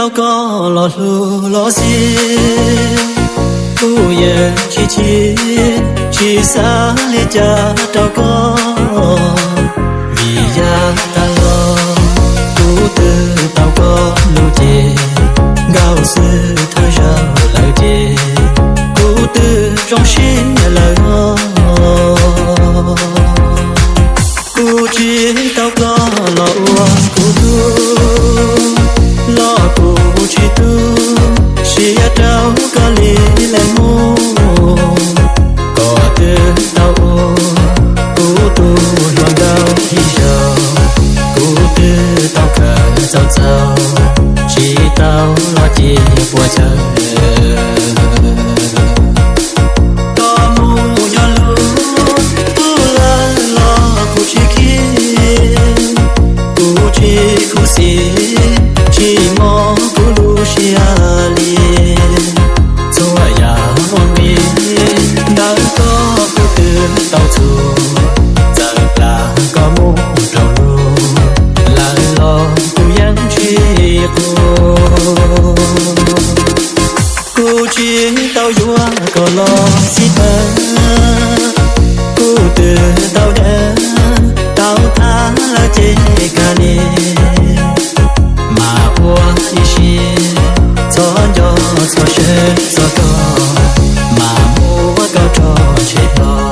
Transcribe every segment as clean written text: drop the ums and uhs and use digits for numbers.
tao có lo lu lo gì tu ye chỉ xa lê cha tao có vì ya ta lo tu tư tao có lu chê gạo sư thơ giờ lời chê tu tư trong xin lời ngô cu chỉ tao có lo cu tu lo cu chỉ tu chỉ tao có lý lẽ mù có từ tao cu tu loạn đau khi giờ cu từ tao cần giàu giàu chỉ tao lo chỉ của trời chỉ mong cô lu xia liền cho ya mong mi đã có cô từ tao chu giờ là có một đầu lu là lo cô yang chi cô chỉ tao vua có lo gì hơn cô từ tao đã tao tha là chỉ cả liền cho sẽ cho to mà mua cao cho chế to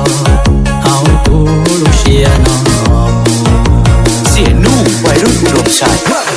hao tu lu xia nó xia nu quay rút rộng sai 1, 2, 3,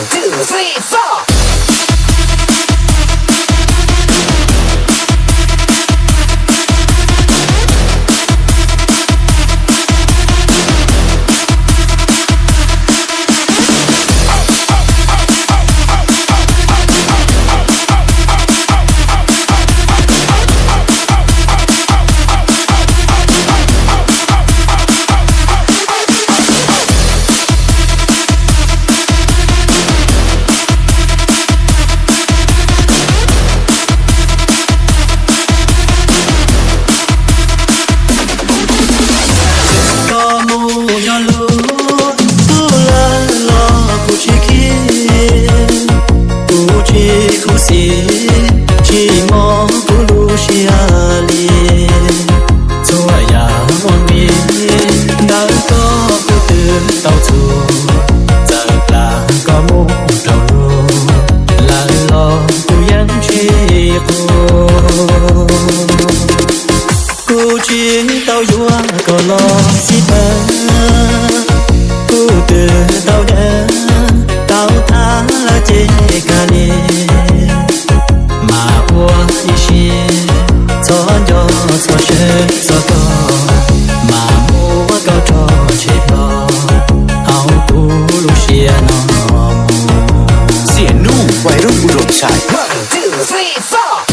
4quay rút rộng sai 1, 2, 3, 4